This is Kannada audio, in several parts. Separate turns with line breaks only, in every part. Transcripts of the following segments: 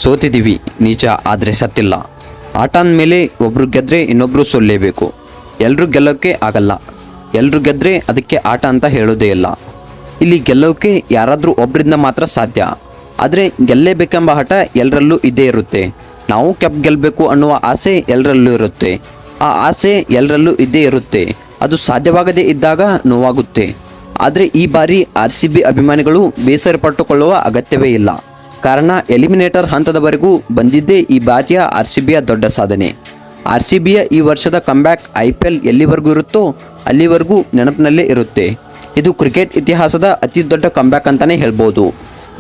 ಸೋತಿದ್ದೀವಿ ನಿಜ, ಆದರೆ ಸತ್ತಿಲ್ಲ. ಆಟ ಅಂದಮೇಲೆ ಒಬ್ರು ಗೆದ್ರೆ ಇನ್ನೊಬ್ರು ಸೋಲ್ಲೇಬೇಕು. ಎಲ್ಲರೂ ಗೆಲ್ಲೋಕ್ಕೆ ಆಗಲ್ಲ. ಎಲ್ಲರೂ ಗೆದ್ರೆ ಅದಕ್ಕೆ ಆಟ ಅಂತ ಹೇಳೋದೇ ಇಲ್ಲ. ಇಲ್ಲಿ ಗೆಲ್ಲೋಕೆ ಯಾರಾದರೂ ಒಬ್ಬರಿಂದ ಮಾತ್ರ ಸಾಧ್ಯ. ಆದರೆ ಗೆಲ್ಲೇಬೇಕೆಂಬ ಹಠ ಎಲ್ಲರಲ್ಲೂ ಇದ್ದೇ ಇರುತ್ತೆ. ನಾವು ಕಪ್ ಗೆಲ್ಲಬೇಕು ಅನ್ನುವ ಆಸೆ ಎಲ್ಲರಲ್ಲೂ ಇರುತ್ತೆ. ಆ ಆಸೆ ಎಲ್ಲರಲ್ಲೂ ಇದ್ದೇ ಇರುತ್ತೆ. ಅದು ಸಾಧ್ಯವಾಗದೇ ಇದ್ದಾಗ ನೋವಾಗುತ್ತೆ. ಆದರೆ ಈ ಬಾರಿ RCB ಅಭಿಮಾನಿಗಳು ಬೇಸರ ಪಟ್ಟುಕೊಳ್ಳುವ ಅಗತ್ಯವೇ ಇಲ್ಲ. ಕಾರಣ ಎಲಿಮಿನೇಟರ್ ಹಂತದವರೆಗೂ ಬಂದಿದ್ದೇ ಈ ಬಾರಿಯ RCBಯ ದೊಡ್ಡ ಸಾಧನೆ. RCBಯ ಈ ವರ್ಷದ ಕಂಬ್ಯಾಕ್ IPL ಎಲ್ಲಿವರೆಗೂ ಇರುತ್ತೋ ಅಲ್ಲಿವರೆಗೂ ನೆನಪಿನಲ್ಲೇ ಇರುತ್ತೆ. ಇದು ಕ್ರಿಕೆಟ್ ಇತಿಹಾಸದ ಅತಿ ದೊಡ್ಡ ಕಂಬ್ಯಾಕ್ ಅಂತಲೇ ಹೇಳ್ಬೋದು.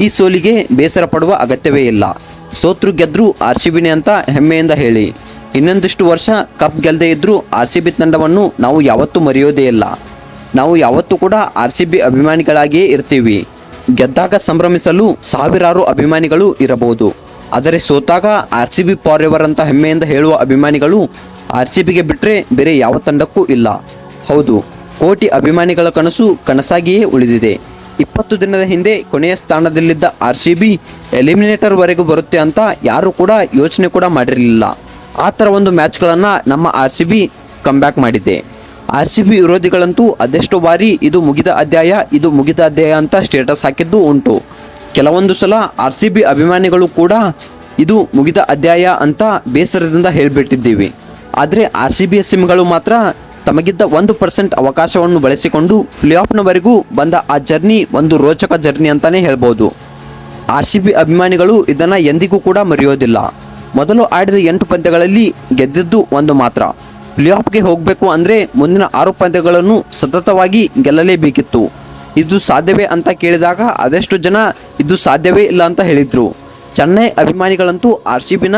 ಈ ಸೋಲಿಗೆ ಬೇಸರ ಪಡುವ ಅಗತ್ಯವೇ ಇಲ್ಲ. ಸೋತ್ರು ಗೆದ್ರು RCBನೇ ಅಂತ ಹೆಮ್ಮೆಯಿಂದ ಹೇಳಿ. ಇನ್ನೊಂದಿಷ್ಟು ವರ್ಷ ಕಪ್ ಗೆಲ್ಲದೇ ಇದ್ದರೂ RCB ತಂಡವನ್ನು ನಾವು ಯಾವತ್ತೂ ಮರೆಯೋದೇ ಇಲ್ಲ. ನಾವು ಯಾವತ್ತೂ ಕೂಡ RCB ಅಭಿಮಾನಿಗಳಾಗಿಯೇ ಇರ್ತೀವಿ. ಗೆದ್ದಾಗ ಸಂಭ್ರಮಿಸಲು ಸಾವಿರಾರು ಅಭಿಮಾನಿಗಳು ಇರಬಹುದು. ಆದರೆ ಸೋತಾಗ RCB ಫಾರ್ ಎವರ್ ಅಂತ ಹೆಮ್ಮೆಯಿಂದ ಹೇಳುವ ಅಭಿಮಾನಿಗಳು RCBಗೆ ಬಿಟ್ಟರೆ ಬೇರೆ ಯಾವ ತಂಡಕ್ಕೂ ಇಲ್ಲ. ಹೌದು, ಕೋಟಿ ಅಭಿಮಾನಿಗಳ ಕನಸು ಕನಸಾಗಿಯೇ ಉಳಿದಿದೆ. 20 ದಿನದ ಹಿಂದೆ ಕೊನೆಯ ಸ್ಥಾನದಲ್ಲಿದ್ದ RCB ಎಲಿಮಿನೇಟರ್ವರೆಗೂ ಬರುತ್ತೆ ಅಂತ ಯಾರೂ ಕೂಡ ಯೋಚನೆ ಕೂಡ ಮಾಡಿರಲಿಲ್ಲ. ಆ ಥರ ಒಂದು ಮ್ಯಾಚ್ಗಳನ್ನು ನಮ್ಮ RCB ಕಂಬ್ಯಾಕ್ ಮಾಡಿದೆ. RCB ವಿರೋಧಿಗಳಂತೂ ಅದೆಷ್ಟೋ ಬಾರಿ ಇದು ಮುಗಿದ ಅಧ್ಯಾಯ ಅಂತ ಸ್ಟೇಟಸ್ ಹಾಕಿದ್ದು ಉಂಟು. ಕೆಲವೊಂದು ಸಲ RCB ಅಭಿಮಾನಿಗಳು ಕೂಡ ಇದು ಮುಗಿದ ಅಧ್ಯಾಯ ಅಂತ ಬೇಸರದಿಂದ ಹೇಳಿಬಿಟ್ಟಿದ್ದೀವಿ. ಆದರೆ RCB ಸಿಮ್ಗಳು ಮಾತ್ರ ತಮಗಿದ್ದ 1% ಅವಕಾಶವನ್ನು ಬಳಸಿಕೊಂಡು ಪ್ಲೇ ಆಫ್ನವರೆಗೂ ಬಂದ ಆ ಜರ್ನಿ ಒಂದು ರೋಚಕ ಜರ್ನಿ ಅಂತಲೇ ಹೇಳ್ಬೋದು. RCB ಅಭಿಮಾನಿಗಳು ಇದನ್ನು ಎಂದಿಗೂ ಕೂಡ ಮರೆಯೋದಿಲ್ಲ. ಮೊದಲು ಆಡಿದ 8 ಪಂದ್ಯಗಳಲ್ಲಿ ಗೆದ್ದಿದ್ದು ಒಂದು ಮಾತ್ರ. ಪ್ಲೇ ಆಫ್ಗೆ ಹೋಗಬೇಕು ಅಂದರೆ ಮುಂದಿನ 6 ಪಂದ್ಯಗಳನ್ನು ಸತತವಾಗಿ ಗೆಲ್ಲಲೇಬೇಕಿತ್ತು. ಇದು ಸಾಧ್ಯವೇ ಅಂತ ಕೇಳಿದಾಗ ಅದೆಷ್ಟು ಜನ ಇದು ಸಾಧ್ಯವೇ ಇಲ್ಲ ಅಂತ ಹೇಳಿದರು. ಚೆನ್ನೈ ಅಭಿಮಾನಿಗಳಂತೂ RCBನ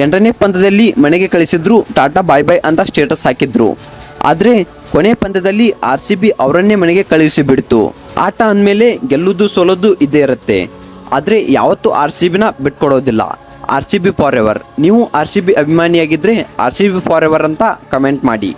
8ನೇ ಪಂದ್ಯದಲ್ಲಿ ಮನೆಗೆ ಕಳಿಸಿದ್ರು, ಟಾಟಾ ಬಾಯ್ ಬಾಯ್ ಅಂತ ಸ್ಟೇಟಸ್ ಹಾಕಿದ್ರು. ಆದರೆ ಕೊನೆ ಪಂದ್ಯದಲ್ಲಿ RCB ಅವರನ್ನೇ ಮನೆಗೆ ಕಳುಹಿಸಿಬಿಡ್ತು. ಆಟ ಅಂದಮೇಲೆ ಗೆಲ್ಲುವುದು ಸೋಲೋದು ಇದ್ದೇ ಇರುತ್ತೆ. ಆದರೆ ಯಾವತ್ತೂ RCBನ ಬಿಟ್ಕೊಡೋದಿಲ್ಲ. RCB for ever. ನೀವು RCB ಅಭಿಮಾನಿಯಾಗಿದ್ದರೆ RCB ಫಾರ್ ಎವರ್ ಅಂತ ಕಮೆಂಟ್ ಮಾಡಿ.